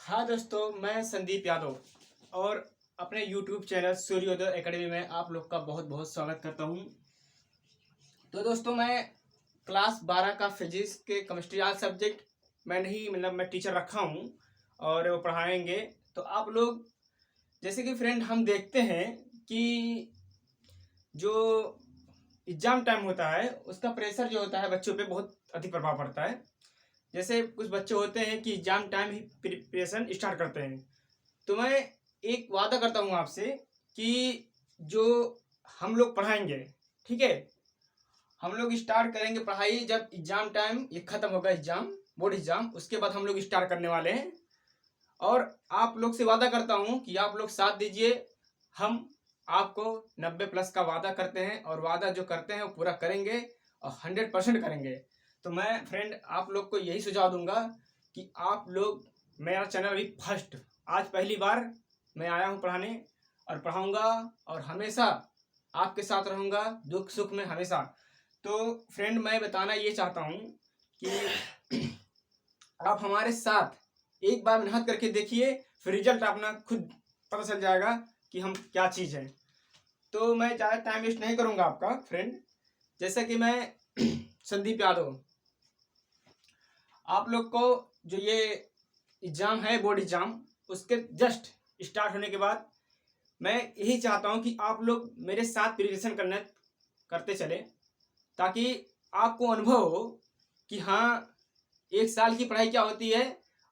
हाँ दोस्तों, मैं संदीप यादव और अपने YouTube चैनल सूर्योदय एकेडमी में आप लोग का बहुत बहुत स्वागत करता हूँ। तो दोस्तों, मैं क्लास 12 का फिजिक्स के केमिस्ट्री आज सब्जेक्ट मैं टीचर रखा हूँ और वो पढ़ाएंगे। तो आप लोग जैसे कि फ्रेंड हम देखते हैं कि जो एग्ज़ाम टाइम होता है उसका प्रेशर जो होता है बच्चों पे बहुत अधिक प्रभाव पड़ता है। जैसे कुछ बच्चे होते हैं कि एग्ज़ाम टाइम ही प्रिपरेशन स्टार्ट करते हैं। तो मैं एक वादा करता हूँ आपसे कि जो हम लोग पढ़ाएंगे, ठीक है, हम लोग स्टार्ट करेंगे पढ़ाई जब एग्ज़ाम टाइम ये ख़त्म होगा, एग्ज़ाम बोर्ड एग्ज़ाम, उसके बाद हम लोग स्टार्ट करने वाले हैं। और आप लोग से वादा करता हूँ कि आप लोग साथ दीजिए। हम आपको 90+ का वादा करते हैं और वादा जो करते हैं वो पूरा करेंगे और 100% करेंगे। तो मैं फ्रेंड आप लोग को यही सुझाव दूंगा कि आप लोग, मेरा चैनल अभी फर्स्ट, आज पहली बार मैं आया हूँ पढ़ाने और पढ़ाऊँगा और हमेशा आपके साथ रहूँगा, दुख सुख में हमेशा। तो फ्रेंड मैं बताना ये चाहता हूँ कि आप हमारे साथ एक बार मेहनत करके देखिए, फिर रिजल्ट अपना खुद पता चल जाएगा कि हम क्या चीज़ है। तो मैं ज़्यादा टाइम वेस्ट नहीं करूँगा आपका फ्रेंड। जैसा कि मैं संदीप यादव, आप लोग को जो ये एग्ज़ाम है बोर्ड एग्ज़ाम, उसके जस्ट स्टार्ट होने के बाद मैं यही चाहता हूँ कि आप लोग मेरे साथ प्रिपरेशन करते चले, ताकि आपको अनुभव हो कि हाँ, एक साल की पढ़ाई क्या होती है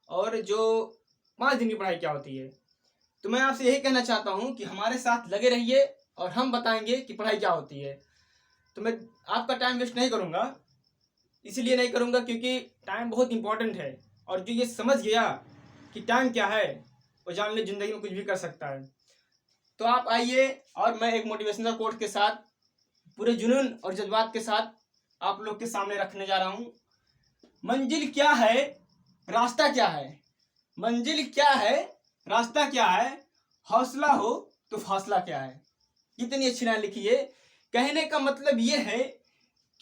और जो 5 दिन की पढ़ाई क्या होती है। तो मैं आपसे यही कहना चाहता हूँ कि हमारे साथ लगे रहिए और हम बताएंगे कि पढ़ाई क्या होती है। तो मैं आपका टाइम वेस्ट नहीं करूँगा, इसलिए नहीं करूँगा क्योंकि टाइम बहुत इंपॉर्टेंट है और जो ये समझ गया कि टाइम क्या है वो जान ले ज़िंदगी में कुछ भी कर सकता है। तो आप आइए और मैं एक मोटिवेशनल कोट के साथ पूरे जुनून और जज्बात के साथ आप लोग के सामने रखने जा रहा हूँ। मंजिल क्या है, रास्ता क्या है। मंजिल क्या है, रास्ता क्या है, हौसला हो तो फासला क्या है। कितनी अच्छी लाइन लिखी है। कहने का मतलब ये है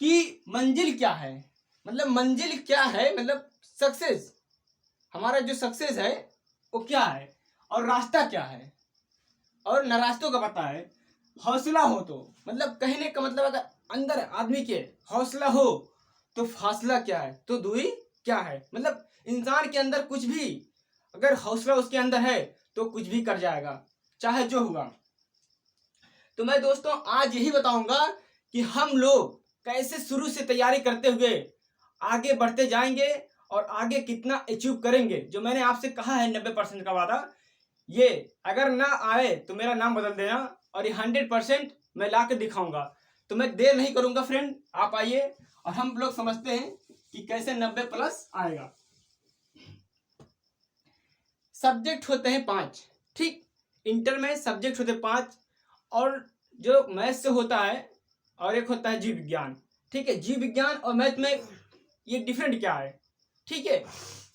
कि मंजिल क्या है, मतलब मंजिल क्या है, मतलब सक्सेस, हमारा जो सक्सेस है वो क्या है और रास्ता क्या है, और न रास्तों का पता है। हौसला हो तो, मतलब कहने का मतलब अगर अंदर आदमी के हौसला हो तो फासला क्या है, तो दूरी क्या है। मतलब इंसान के अंदर कुछ भी, अगर हौसला उसके अंदर है तो कुछ भी कर जाएगा, चाहे जो हुआ। तो मैं दोस्तों आज यही बताऊंगा कि हम लोग कैसे शुरू से तैयारी करते हुए आगे बढ़ते जाएंगे और आगे कितना अचीव करेंगे। जो मैंने आपसे कहा है 90% का वादा, ये अगर ना आए तो मेरा नाम बदल देना और ये 100% मैं ला के दिखाऊंगा। तो मैं देर नहीं करूंगा फ्रेंड, आप आइए और हम लोग समझते हैं कि कैसे 90+ आएगा। सब्जेक्ट होते हैं 5, ठीक, इंटर में सब्जेक्ट होते हैं 5, और जो मैथ से होता है और एक होता है जीव विज्ञान, ठीक है। जीव विज्ञान और मैथ में ये डिफरेंट क्या है, ठीक है।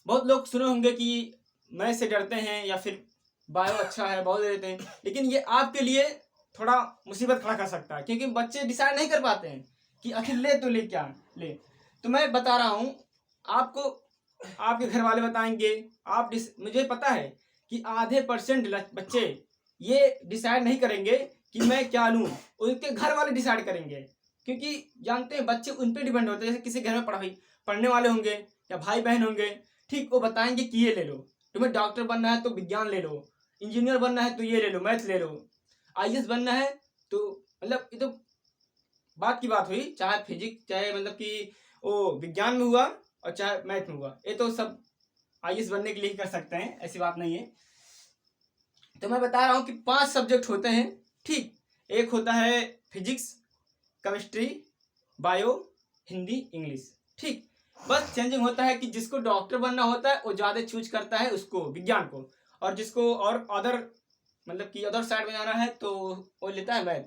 बहुत लोग सुने होंगे कि मैथ से डरते हैं या फिर बायो अच्छा है बहुत देते हैं, लेकिन ये आपके लिए थोड़ा मुसीबत खड़ा कर सकता है क्योंकि बच्चे डिसाइड नहीं कर पाते हैं कि आखिर ले तो ले क्या ले। तो मैं बता रहा हूँ आपको, आपके घर वाले बताएंगे, मुझे पता है कि आधे % बच्चे ये डिसाइड नहीं करेंगे कि मैं क्या लूँ, उनके घर वाले डिसाइड करेंगे। क्योंकि जानते हैं बच्चे उन पे डिपेंड होते हैं। जैसे किसी घर में पढ़ने वाले होंगे या भाई बहन होंगे, ठीक, वो बताएंगे कि ये ले लो, तुम्हें डॉक्टर बनना है तो विज्ञान ले लो, इंजीनियर बनना है तो ये ले लो, मैथ ले लो, IAS बनना है तो, मतलब ये तो बात की बात हुई, चाहे फिजिक्स, चाहे मतलब कि वो विज्ञान में हुआ और चाहे मैथ में हुआ, ये तो सब IAS बनने के लिए कर सकते हैं, ऐसी बात नहीं है। तो मैं बता रहा हूँ कि 5 सब्जेक्ट होते हैं, ठीक। एक होता है physics, chemistry, bio, Hindi, English, ठीक। बस चेंजिंग होता है कि जिसको डॉक्टर बनना होता है वो ज़्यादा चूज करता है उसको, विज्ञान को, और जिसको और अदर मतलब कि अदर साइड में जाना है तो वो लेता है मैथ।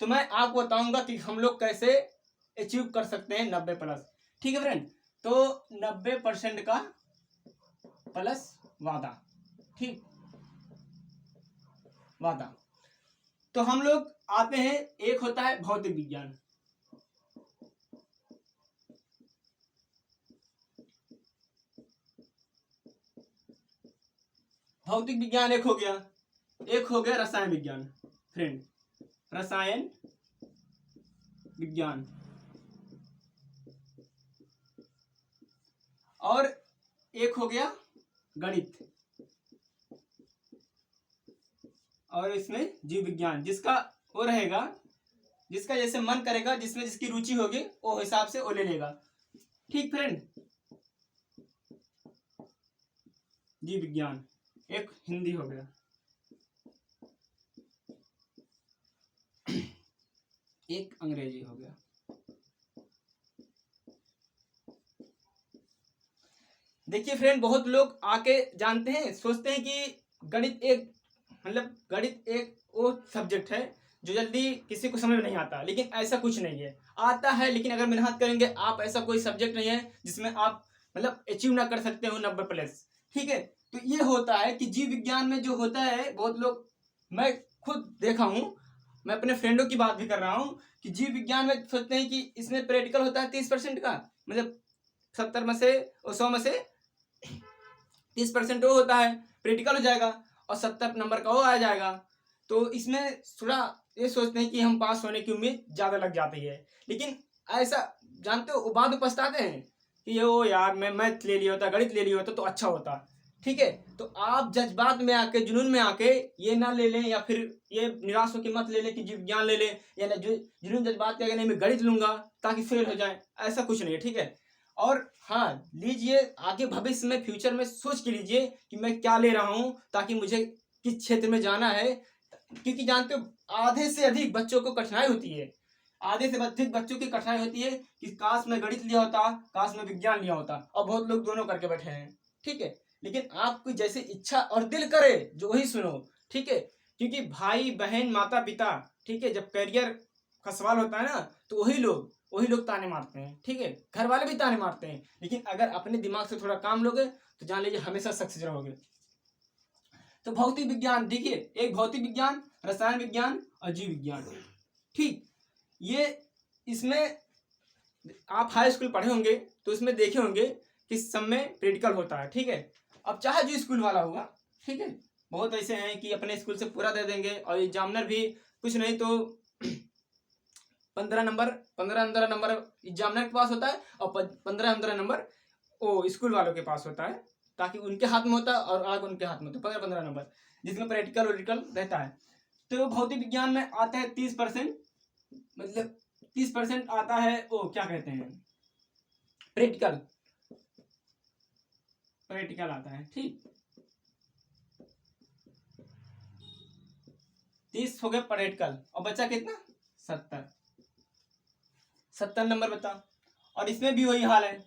तो मैं आपको बताऊंगा कि हम लोग कैसे अचीव कर सकते हैं 90+, ठीक है फ्रेंड। तो 90% का प्लस वादा, ठीक, वादा। तो हम लोग आते हैं, एक होता है भौतिक विज्ञान, भौतिक विज्ञान एक हो गया, एक हो गया रसायन विज्ञान फ्रेंड, रसायन विज्ञान, और एक हो गया गणित, और इसमें जीव विज्ञान, जिसका वो रहेगा, जिसका जैसे मन करेगा, जिसमें जिसकी रुचि होगी वो हिसाब से वो ले लेगा। ठीक फ्रेंड, जीव विज्ञान एक हिंदी हो गया, एक अंग्रेजी हो गया। देखिए फ्रेंड, बहुत लोग आके जानते हैं, सोचते हैं कि गणित एक, मतलब गणित एक वो सब्जेक्ट है जो जल्दी किसी को समझ में नहीं आता, लेकिन ऐसा कुछ नहीं है, आता है, लेकिन अगर मेहनत करेंगे आप, ऐसा कोई सब्जेक्ट नहीं है जिसमें आप मतलब अचीव ना कर सकते हो 90+। ठीक है, तो ये होता है कि जीव विज्ञान में जो होता है, बहुत लोग, मैं खुद देखा हूँ, मैं अपने फ्रेंडों की बात भी कर रहा हूँ कि जीव विज्ञान में सोचते हैं कि इसमें प्रैक्टिकल होता है 30% का, मतलब 70 में से और 100 में से 30% वो होता है, प्रैक्टिकल हो जाएगा, और 70 नंबर का वो आ जाएगा। तो इसमें थोड़ा ये सोचते हैं कि हम पास होने की उम्मीद ज़्यादा लग जाती है, लेकिन ऐसा जानते हो, बाद में पछताते हैं कि ये वो यार, मैं मैथ ले लिया होता, गणित ले लिया होता तो अच्छा होता। ठीक है, तो आप जज्बात में आके, जुनून में आके ये ना ले लें, या फिर ये निराश होकर मत ले लें कि जीव विज्ञान ले लें, या जुनून जज्बात के आगे नहीं मैं गणित लूंगा ताकि फेल हो जाए, ऐसा कुछ नहीं है। ठीक है, और हाँ, लीजिए आगे भविष्य में, फ्यूचर में सोच के लीजिए कि मैं क्या ले रहा हूँ, ताकि मुझे किस क्षेत्र में जाना है, क्योंकि जानते हो आधे से अधिक बच्चों को कठिनाई होती है, आधे से अधिक बच्चों की कठिनाई होती है कि काश मैं गणित लिया होता, काश मैं विज्ञान लिया होता, और बहुत लोग दोनों करके बैठे हैं। ठीक है, लेकिन आपकी जैसी इच्छा और दिल करे जो वही सुनो। ठीक है, क्योंकि भाई बहन माता पिता, ठीक है, जब करियर का सवाल होता है ना, तो वही लोग ताने मारते हैं। ठीक है, घर वाले भी ताने मारते हैं, लेकिन अगर अपने दिमाग से थोड़ा काम लोगे तो जान लीजिए हमेशा सक्सेस रहोगे। तो भौतिक विज्ञान देखिए, एक भौतिक विज्ञान, रसायन विज्ञान और जीव विज्ञान। ठीक, ये इसमें आप हाई स्कूल पढ़े होंगे तो इसमें देखे होंगे कि सब में प्रैक्टिकल होता है। ठीक है, अब चाहे जो स्कूल वाला होगा, ठीक है, बहुत ऐसे हैं कि अपने स्कूल से पूरा दे देंगे, और एग्जामिनर भी कुछ नहीं तो 15 नंबर एग्जामिनर के पास होता है, और 15 नंबर वो स्कूल वालों के पास होता है, ताकि उनके हाथ में होता है और आग उनके हाथ में होता है, 15 नंबर, जिसमें प्रैक्टिकल रहता है। तो भौतिक विज्ञान में आता है 30%, मतलब 30% आता है वो क्या कहते हैं, प्रैक्टिकल, प्रैक्टिकल आता है। ठीक, 30 हो गए प्रैक्टिकल, और बचा कितना, 70 नंबर बता, और इसमें भी वही हाल है।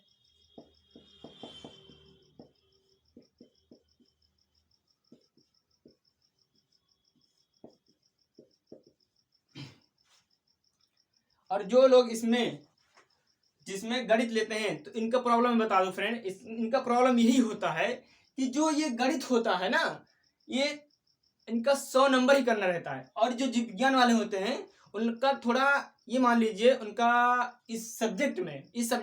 और जो लोग इसमें जिसमें गणित लेते हैं, तो इनका प्रॉब्लम बता दो फ्रेंड, इनका प्रॉब्लम यही होता है कि जो ये गणित होता है ना, ये इनका 100 नंबर ही करना रहता है, और जो जीव विज्ञान वाले होते हैं उनका थोड़ा, ये मान लीजिए उनका इस सब्जेक्ट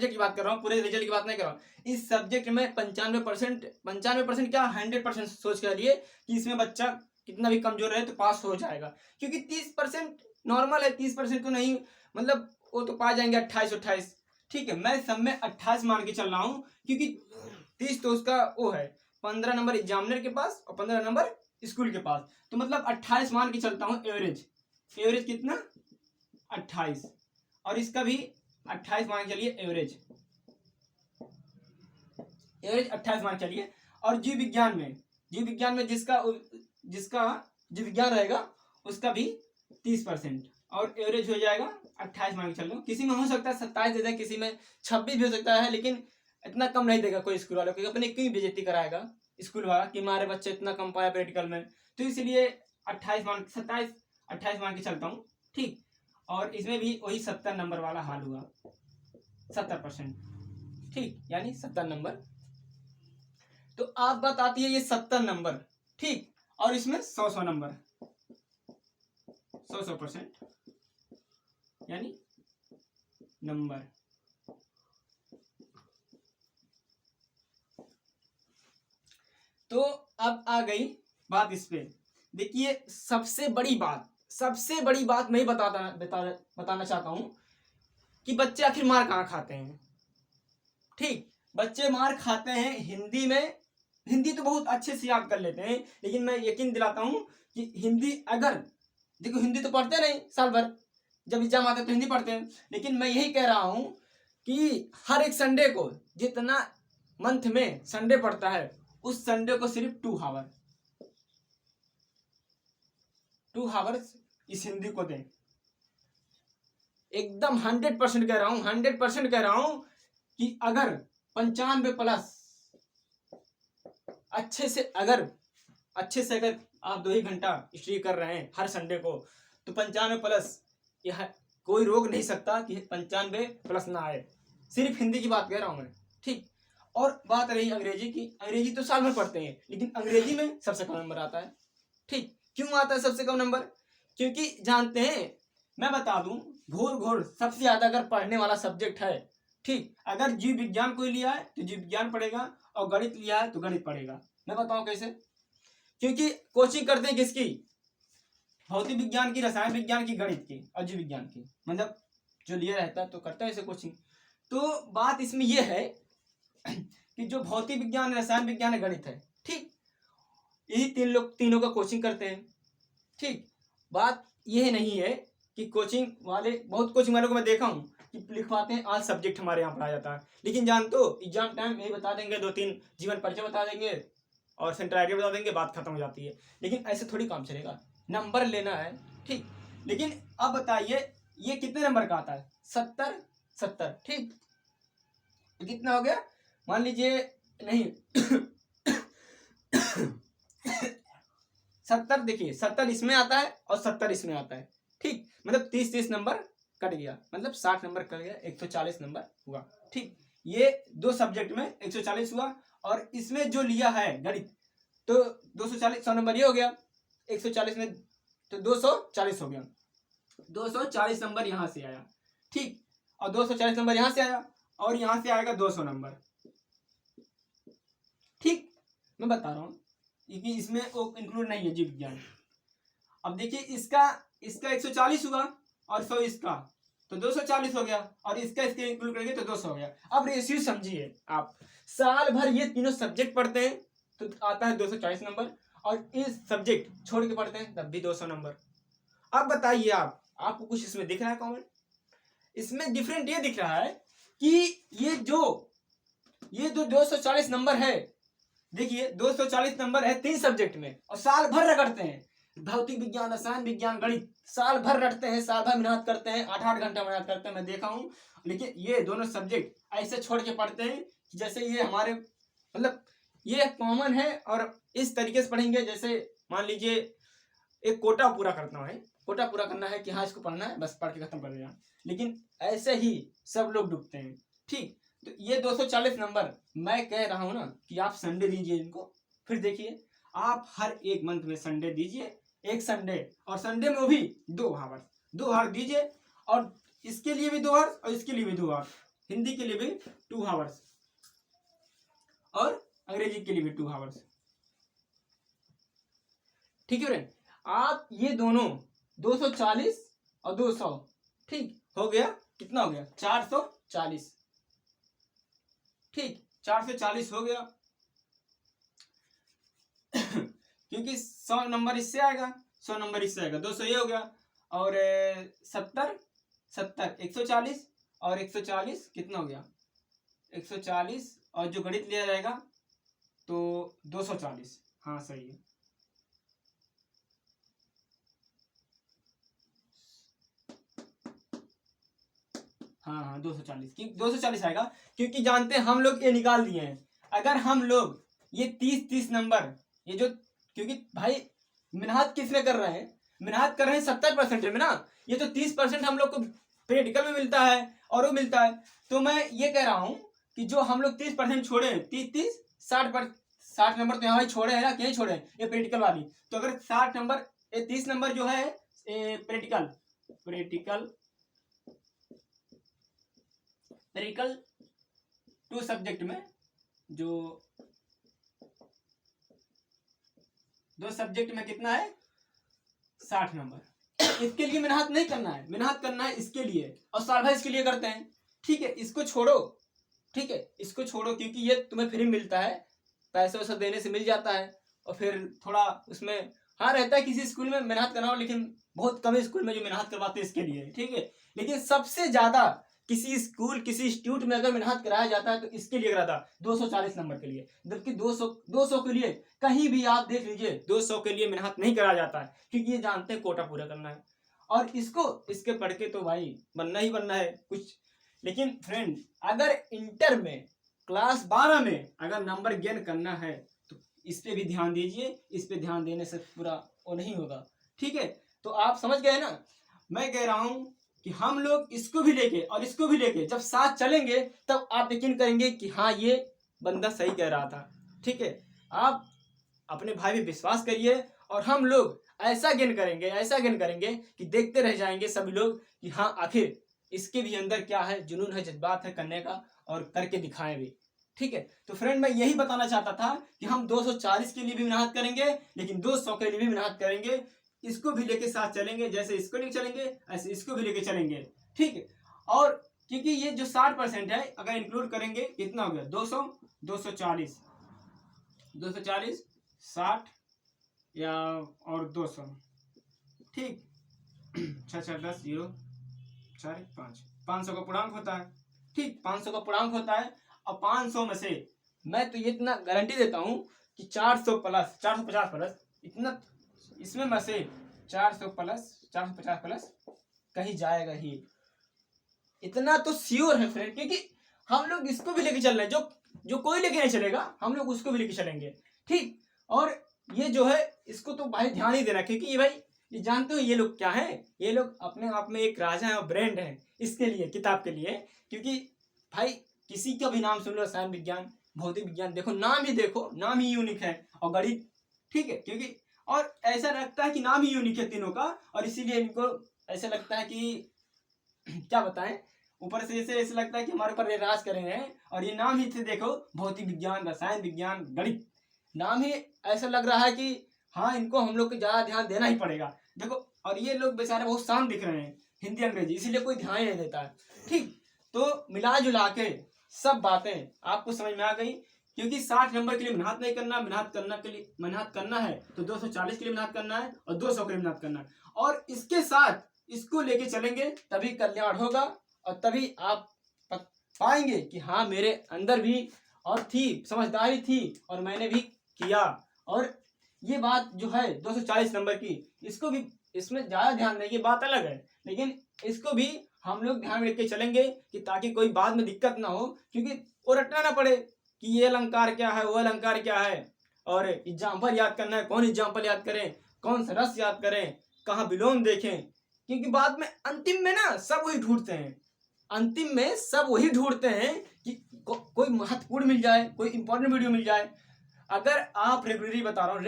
की बात कर रहा हूँ, पूरे रिजल्ट की बात नहीं कर रहा हूँ, इस सब्जेक्ट में 95% क्या 100% सोच कर लिए कि इसमें बच्चा कितना भी कमजोर रहे तो पास हो जाएगा, क्योंकि 30% नॉर्मल है, 30% तो नहीं, मतलब वो तो पा जाएंगे 28-28। ठीक है, मैं सब में 28 मान के चल रहा हूँ, क्योंकि 30 तो उसका वो है, 15 नंबर एग्जामिनर के पास और 15 नंबर स्कूल के पास, तो मतलब 28 मान के चलता हूँ एवरेज। एवरेज कितना, 28, और इसका भी 28 मान के चलिए एवरेज, 28 मान के चलिए। और जीव विज्ञान में जिसका जिसका जीव विज्ञान रहेगा उसका भी 30%, और एवरेज हो जाएगा 28 मान के चल लो। किसी में हो सकता है 27 दे दे, किसी में 26 भी हो सकता है, लेकिन इतना कम नहीं देगा कोई स्कूल वालों, क्योंकि अपने क्यों बेइज्जती कराएगा स्कूल वाला कि हमारे बच्चे इतना कम पाया प्रैक्टिकल में, तो इसलिए 28 मान के चलता हूँ। ठीक, और इसमें भी वही 70 नंबर वाला हाल हुआ, 70%। ठीक, यानी 70 नंबर। तो आप बात आती है ये 70 नंबर, ठीक, और इसमें 100 नंबर, 100% यानी नंबर। तो अब आ गई बात इस पे देखिए, सबसे बड़ी बात मैं ही बताना चाहता हूँ कि बच्चे आखिर मार कहाँ खाते हैं। ठीक, बच्चे मार खाते हैं हिंदी में। हिंदी तो बहुत अच्छे से याद कर लेते हैं, लेकिन मैं यकीन दिलाता हूँ कि हिंदी अगर देखो, हिंदी तो पढ़ते नहीं साल भर, जब एग्जाम आता है तो हिंदी पढ़ते हैं। लेकिन मैं यही कह रहा हूँ कि हर एक संडे को, जितना मंथ में संडे पड़ता है, उस संडे को सिर्फ 2 आवर्स इस हिंदी को दें। एकदम 100% कह रहा हूं, 100% कह रहा हूं कि अगर 95+ अच्छे से अगर आप 2 ही घंटा स्टडी कर रहे हैं हर संडे को, तो 95+, यह कोई रोक नहीं सकता कि 95+ ना आए। सिर्फ हिंदी की बात कह रहा हूं मैं। ठीक, और बात रही अंग्रेजी की, अंग्रेजी तो साल भर पढ़ते हैं, लेकिन अंग्रेजी में सबसे कम नंबर आता है। ठीक, क्यों आता है सबसे कम नंबर? क्योंकि जानते हैं, मैं बता दूं, घोर सबसे ज्यादा अगर पढ़ने वाला सब्जेक्ट है, ठीक, अगर जीव विज्ञान कोई लिया है तो जीव विज्ञान पढ़ेगा, और गणित लिया है तो गणित पढ़ेगा। मैं बताऊं कैसे? क्योंकि कोचिंग करते हैं किसकी? भौतिक विज्ञान की, रसायन विज्ञान की, गणित की और जीव विज्ञान की, मतलब जो लिया रहता है तो करता है ऐसे कोचिंग। तो बात इसमें यह है कि जो भौतिक विज्ञान, रसायन विज्ञान है, गणित है, ठीक, यही तीनों का कोचिंग करते हैं। ठीक, बात यह नहीं है कि कोचिंग वाले, बहुत कोचिंग वालों को मैं देखा हूं कि लिखवाते हैं आज सब्जेक्ट हमारे यहाँ पढ़ाया जाता है, लेकिन जान तो एग्जाम टाइम यही बता देंगे, 2-3 जीवन परिचय बता देंगे और सेंटर आइडिया बता देंगे, बात खत्म हो जाती है। लेकिन ऐसे थोड़ी काम चलेगा, नंबर लेना है। ठीक, लेकिन अब बताइए, ये कितने नंबर का आता है? 70-70। ठीक, तो कितना हो गया? मान लीजिए, नहीं 70, देखिए 70 इसमें आता है और 70 इसमें आता है। ठीक, मतलब 30-30 नंबर कट गया, मतलब 60 नंबर कट गया, 140 नंबर हुआ। ठीक, ये 2 सब्जेक्ट में 140 हुआ, और इसमें जो लिया है गणित, तो 240, 100 नंबर ये हो गया, 140 में तो 240 हो गया, 240 नंबर यहाँ से आया। ठीक, और 240 नंबर यहाँ से आया, और यहाँ से आएगा 200 नंबर। ठीक, मैं बता रहा हूँ कि इसमें वो इंक्लूड नहीं है जीव विज्ञान। अब देखिए, इसका 140 हुआ और 100 इसका, तो 240 हो गया, और इसका इंक्लूड करेंगे तो 200 हो गया। अब रेशियो समझिए आप, साल भर ये तीनों सब्जेक्ट पढ़ते हैं तो आता है 240 नंबर, और इस सब्जेक्ट छोड़ के पढ़ते हैं तब भी 200 नंबर। अब बताइए, आपको कुछ इसमें दिख रहा है कॉमेंट? इसमें डिफरेंट ये दिख रहा है कि ये जो 240 नंबर है, देखिए 240 नंबर है 3 सब्जेक्ट में, और साल भर रगड़ते हैं, भौतिक विज्ञान, रसायन विज्ञान, गणित, साल भर रटते हैं, साल भर मेहनत करते हैं, 8-8 घंटा मेहनत करते हैं, मैं देखा हूं। लेकिन ये दोनों सब्जेक्ट ऐसे छोड़ के पढ़ते हैं जैसे ये हमारे, मतलब ये कॉमन है, और इस तरीके से पढ़ेंगे जैसे मान लीजिए एक कोटा पूरा करना है कि हाँ इसको पढ़ना है, बस पढ़ के खत्म कर देना। लेकिन ऐसे ही सब लोग डूबते हैं। ठीक, तो ये 240 नंबर मैं कह रहा हूं ना कि आप संडे दीजिए इनको, फिर देखिए आप हर एक मंथ में संडे दीजिए, एक संडे, और संडे में वो भी 2 आवर्स दीजिए, और इसके लिए भी 2 आवर्स और इसके लिए भी 2 आवर्स, हिंदी के लिए भी 2 आवर्स और अंग्रेजी के लिए भी 2 आवर्स। ठीक है फ्रेंड, आप ये दोनों 240 और 200, ठीक हो गया, कितना हो गया? 440। ठीक, 440 हो गया क्योंकि 100 नंबर इससे आएगा, 100 नंबर इससे आएगा, 200 ये हो गया, और 70 140, और 140 कितना हो गया? 140, और जो गणित लिया जाएगा तो 240। हाँ सही है। हाँ 240, 240 आएगा, क्योंकि जानते हैं हम लोग ये निकाल दिए हैं। अगर हम लोग ये 30-30 नंबर, ये जो, क्योंकि भाई मेहनत किसमें कर रहे हैं? मेहनत कर रहे हैं 70% में ना, ये तो 30% हम लोग को प्रैक्टिकल में मिलता है और वो मिलता है। तो मैं ये कह रहा हूँ कि जो हम लोग 30% छोड़े, 30-30 60 नंबर तो यहाँ छोड़े है ना, कहीं छोड़े ये प्रैक्टिकल वाली। तो अगर 60 नंबर, ये 30 नंबर जो है प्रैक्टिकल 2 सब्जेक्ट में, जो 2 सब्जेक्ट में कितना है 60 नंबर। इसके लिए मेहनत नहीं करना है, मेहनत करना है इसके लिए, और साल भर इसके लिए करते हैं। ठीक है, इसको छोड़ो, ठीक है, इसको छोड़ो, क्योंकि ये तुम्हें फ्री मिलता है, पैसे वैसे देने से मिल जाता है। और फिर थोड़ा उसमें हाँ रहता है किसी स्कूल में मेहनत करना हो, लेकिन बहुत कम स्कूल में जो मेहनत करवाते हैं इसके लिए। ठीक है, लेकिन सबसे ज्यादा किसी स्कूल किसी इंस्टीट्यूट में अगर मेहनत कराया जाता है तो इसके लिए कराता 240 नंबर के लिए, जबकि 200 के लिए कहीं भी आप देख लीजिए 200 के लिए मेहनत नहीं कराया जाता है, क्योंकि ये जानते हैं कोटा पूरा करना है। और इसको इसके पढ़ के तो भाई बनना ही बनना है कुछ। लेकिन फ्रेंड, अगर इंटर में क्लास 12 में अगर नंबर गेन करना है तो इस पे भी ध्यान दीजिए, इस पे ध्यान देने से पूरा वो नहीं होगा। ठीक है, तो आप समझ गए ना। मैं कह रहा हूं कि हम लोग इसको भी लेके और इसको भी लेके जब साथ चलेंगे तब आप यकीन करेंगे कि हाँ ये बंदा सही कह रहा था। ठीक है, आप अपने भाई पे विश्वास करिए, और हम लोग ऐसा गेन करेंगे, ऐसा गेन करेंगे कि देखते रह जाएंगे सभी लोग कि हाँ आखिर इसके भी अंदर क्या है, जुनून है, जज्बात है करने का, और करके दिखाएं भी। ठीक है, तो फ्रेंड मैं यही बताना चाहता था कि हम 240 के लिए भी मेहनत करेंगे, लेकिन 200 के लिए भी मेहनत करेंगे। इसको भी लेके साथ चलेंगे, जैसे इसको लेके चलेंगे ऐसे इसको भी लेके चलेंगे। ठीक है, और क्योंकि ये जो 60% है अगर इंक्लूड करेंगे कितना हो गया 200, 240, 240, 60 या और 200। ठीक, 6 6 10 0 4 5, 500 का पूर्णांक होता है। ठीक, 500 का पूर्णांक होता है, और 500 में से मैं तो ये इतना गारंटी देता हूं कि 400 प्लस 450 प्लस इतना, इसमें में से 400 प्लस 450 प्लस कहीं जाएगा ही, इतना तो श्योर है फ्रेंड। क्योंकि हम लोग इसको भी लेके चल रहे हैं, जो जो कोई लेके नहीं चलेगा हम लोग उसको भी लेके चलेंगे। ठीक, और ये जो है इसको तो भाई ध्यान ही देना, क्योंकि ये भाई ये जानते हो ये लोग क्या है, ये लोग अपने आप में एक राजा है और ब्रांड है इसके लिए, किताब के लिए। क्योंकि भाई किसी का भी नाम सुन लो, रसायन विज्ञान, भौतिक विज्ञान, देखो नाम ही, देखो नाम ही यूनिक है, और गणित। ठीक है, क्योंकि और ऐसा लगता है कि नाम ही यूनिक है तीनों का, और इसीलिए इनको ऐसा लगता है कि क्या बताएं, ऊपर से ऐसे लगता है कि हमारे ऊपर ये राज कर रहे हैं। और ये नाम ही थे देखो, भौतिक विज्ञान, रसायन विज्ञान, गणित, नाम ही ऐसा लग रहा है कि हाँ इनको हम लोग को ज्यादा ध्यान देना ही पड़ेगा। देखो, और ये लोग बेचारे बहुत शांत दिख रहे हैं हिंदी अंग्रेजी, इसीलिए कोई ध्यान ही नहीं देता है। ठीक, तो मिला जुला के सब बातें आपको समझ में आ गई। क्योंकि 60 नंबर के लिए मेहनत नहीं करना, मेहनत करना है तो 240 के लिए मेहनत करना है, और 200 के लिए मेहनत करना है, और इसके साथ इसको लेके चलेंगे तभी कल्याण होगा, और तभी आप पाएंगे कि हाँ मेरे अंदर भी और थी समझदारी थी, और मैंने भी किया। और ये बात जो है 240 नंबर की, इसको भी इसमें ज्यादा ध्यान देंगे, बात अलग है, लेकिन इसको भी हम लोग ध्यान में रख के चलेंगे कि ताकि कोई बाद में दिक्कत ना हो, क्योंकि वो रटना ना पड़े कि ये अलंकार क्या है, वो अलंकार क्या है, और एग्जाम्पल याद करना है, कौन एग्जाम्पल याद करें, कौन सा रस याद करें, कहाँ विलोम देखें। क्योंकि बाद में अंतिम में ना सब वही ढूंढते हैं, अंतिम में सब वही ढूंढते हैं कि कोई महत्वपूर्ण मिल जाए, कोई इंपॉर्टेंट वीडियो मिल जाए। अगर आप रेगुलरी बता रहा हूँ,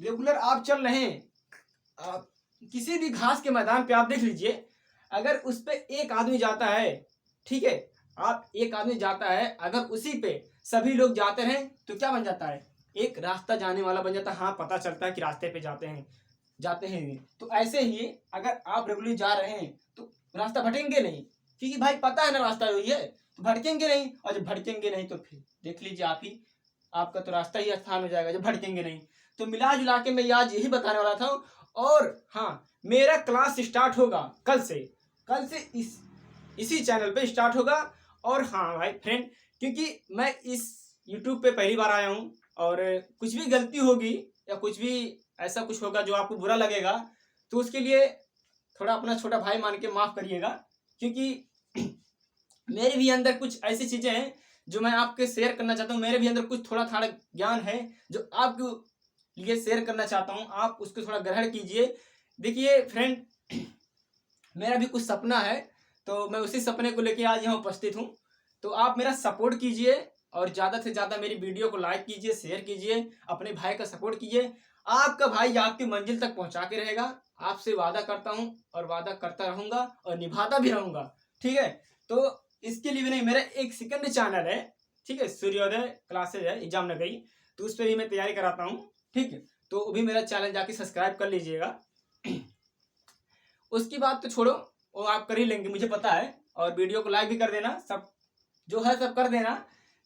रेगुलर आप चल रहे हैं, आप किसी भी घास के मैदान पे आप देख लीजिए, अगर उस पे एक आदमी जाता है, ठीक है, आप एक आदमी जाता है, अगर उसी पे सभी लोग जाते हैं तो क्या बन जाता है, एक रास्ता जाने वाला बन जाता है। हाँ, पता चलता है कि रास्ते पे जाते हैं। तो ऐसे ही अगर आप रेगुलरली जा रहे हैं तो रास्ता भटकेंगे नहीं, क्योंकि भाई पता है ना रास्ता वही है, तो भटकेंगे नहीं। और जब भटकेंगे नहीं तो फिर देख लीजिए आप ही, आपका तो रास्ता ही आसान हो जाएगा जब भटकेंगे नहीं। तो मिला जुला के मैं आज यही बताने वाला था। और हाँ, मेरा क्लास स्टार्ट होगा कल से इसी चैनल पे स्टार्ट होगा। और हाँ भाई फ्रेंड, क्योंकि मैं इस यूट्यूब पे पहली बार आया हूँ, और कुछ भी गलती होगी या कुछ भी ऐसा कुछ होगा जो आपको बुरा लगेगा, तो उसके लिए थोड़ा अपना छोटा भाई मान के माफ करिएगा। क्योंकि मेरे भी अंदर कुछ ऐसी चीजें हैं जो मैं आपके शेयर करना चाहता हूँ, मेरे भी अंदर कुछ थोड़ा थोड़ा ज्ञान है जो आपको लिए शेयर करना चाहता हूँ, आप उसको थोड़ा ग्रहण कीजिए। देखिए फ्रेंड, मेरा भी कुछ सपना है, तो मैं उसी सपने को लेके आज यहाँ उपस्थित हूँ। तो आप मेरा सपोर्ट कीजिए, और ज़्यादा से ज़्यादा मेरी वीडियो को लाइक कीजिए, शेयर कीजिए, अपने भाई का सपोर्ट कीजिए। आपका भाई आपकी मंजिल तक पहुँचा के रहेगा, आपसे वादा करता हूँ, और वादा करता रहूँगा और निभाता भी रहूँगा। ठीक है, तो इसके लिए भी नहीं, मेरा एक सेकंड चैनल है, ठीक है, सूर्योदय क्लासेज है एग्जाम नगरी, तो उस पर भी मैं तैयारी कराता हूँ। ठीक है, तो वो भी मेरा चैनल जाके सब्सक्राइब कर लीजिएगा। उसकी बात तो छोड़ो, वो आप कर ही लेंगे मुझे पता है, और वीडियो को लाइक भी कर देना, सब जो है सब कर देना।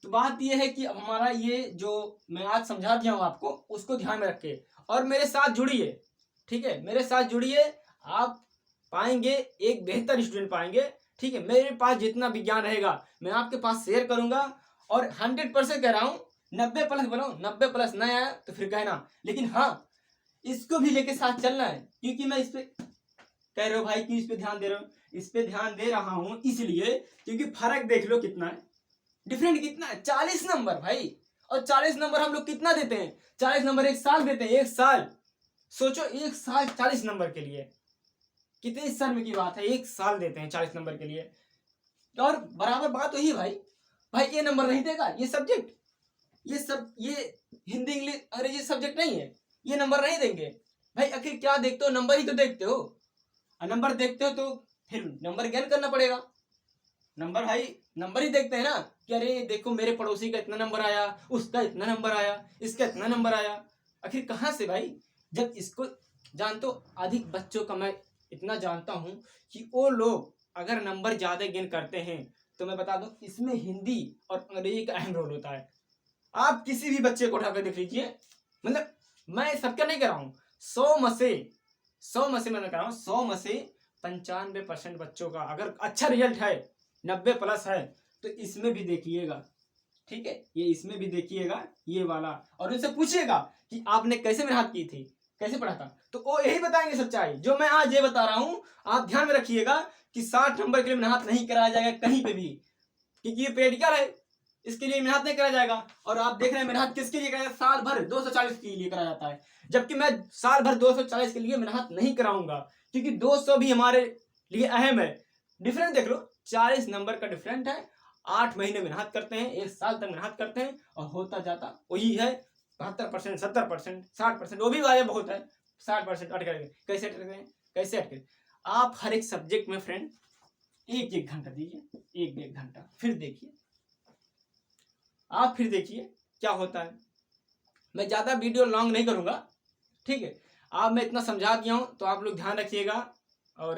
तो बात ये है कि अब हमारा ये जो मैं आज समझा दिया हूँ आपको, उसको ध्यान में रखे और मेरे साथ जुड़िए, ठीक है, मेरे साथ जुड़िए। आप पाएंगे एक बेहतर स्टूडेंट पाएंगे, ठीक है। मेरे पास जितना विज्ञान रहेगा मैं आपके पास शेयर करूंगा, और 100% कह रहा हूँ, 90+ बोलो, 90+ नहीं आया तो फिर कहना, लेकिन हाँ इसको भी लेके साथ चलना है, क्योंकि मैं इस पे कह रहे हो भाई कि इस पे ध्यान दे रहे हो, इस पे ध्यान दे रहा हूं इसलिए क्योंकि फर्क देख लो कितना है, डिफरेंट कितना है, 40 नंबर भाई। और 40 नंबर हम लोग कितना देते हैं, 40 नंबर एक साल देते हैं, एक साल। सोचो एक साल 40 नंबर के लिए, कितनी शर्म की बात है, एक साल देते हैं 40 नंबर के लिए। और बराबर बात वही भाई, भाई ये नंबर नहीं देगा, ये सब्जेक्ट, ये सब, ये हिंदी इंग्लिश अंग्रेजी सब्जेक्ट नहीं है, ये नंबर नहीं देंगे भाई। आखिर क्या देखते हो, नंबर ही तो देखते हो, और नंबर देखते हो तो फिर नंबर ज्ञान करना पड़ेगा। नंबर भाई नंबर ही देखते हैं ना, कि अरे देखो मेरे पड़ोसी का इतना नंबर आया, उसका इतना नंबर आया, इसका इतना नंबर आया। आखिर कहाँ से भाई, जब इसको जानते हो, अधिक बच्चों का मैं इतना जानता हूं कि वो लोग अगर नंबर ज्यादा गेन करते हैं, तो मैं बता दूं इसमें हिंदी और अंग्रेजी का अहम रोल होता है। आप किसी भी बच्चे को उठाकर देख लीजिए, मतलब मैं सबका नहीं कर रहा हूँ, 100 में से मैं कह रहा हूँ, 100 में से 95% बच्चों का अगर अच्छा रिजल्ट है, 90+ है, तो इसमें भी देखिएगा, ठीक है, ये इसमें भी देखिएगा ये वाला, और उनसे पूछिएगा कि आपने कैसे मेहनत की थी, कैसे पढ़ा था, तो वो यही बताएंगे सच्चाई जो मैं आज ये बता रहा हूँ। आप ध्यान में रखिएगा कि 60 नंबर के लिए मेहनत नहीं कराया जाएगा कहीं पे भी, क्योंकि ये प्रैक्टिकल है, इसके लिए मेहनत नहीं करा जाएगा। और आप देख रहे हैं मेहनत किसके लिए कराया, साल भर 240 के लिए कराया जाता है, जबकि मैं साल भर 240 के लिए मेहनत नहीं कराऊंगा, क्योंकि 200 भी हमारे लिए अहम है। डिफरेंस देख लो, 40 नंबर का डिफरेंट है, 8 महीने मेहनत करते हैं, 1 साल तक मेहनत करते हैं, और होता जाता वही है 72%, 70%, 60%, वो भी वाले बहुत है, 60% अटक गए। कैसे अटक गए, कैसे अटके? आप हर एक सब्जेक्ट में फ्रेंड 1-1 घंटा दीजिए, 1-1 घंटा, फिर देखिए, आप फिर देखिए क्या होता है। मैं ज़्यादा वीडियो लॉन्ग नहीं करूँगा, ठीक है। आप मैं इतना समझा दिया हूँ, तो आप लोग ध्यान रखिएगा, और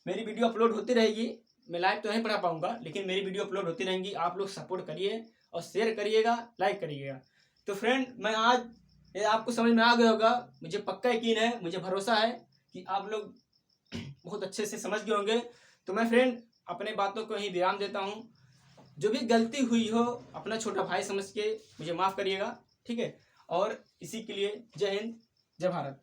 मेरी वीडियो अपलोड होती रहेगी। मैं लाइव तो नहीं पढ़ा पाऊँगा, लेकिन मेरी वीडियो अपलोड होती रहेंगी। आप लोग सपोर्ट करिए और शेयर करिएगा, लाइक करिएगा। तो फ्रेंड मैं आज, ये आपको समझ में आ गया होगा, मुझे पक्का यकीन है, मुझे भरोसा है कि आप लोग बहुत अच्छे से समझ गए होंगे। तो मैं फ्रेंड अपने बातों को यहीं विराम देता हूँ। जो भी गलती हुई हो अपना छोटा भाई समझ के मुझे माफ़ करिएगा, ठीक है। और इसी के लिए जय हिंद, जय भारत।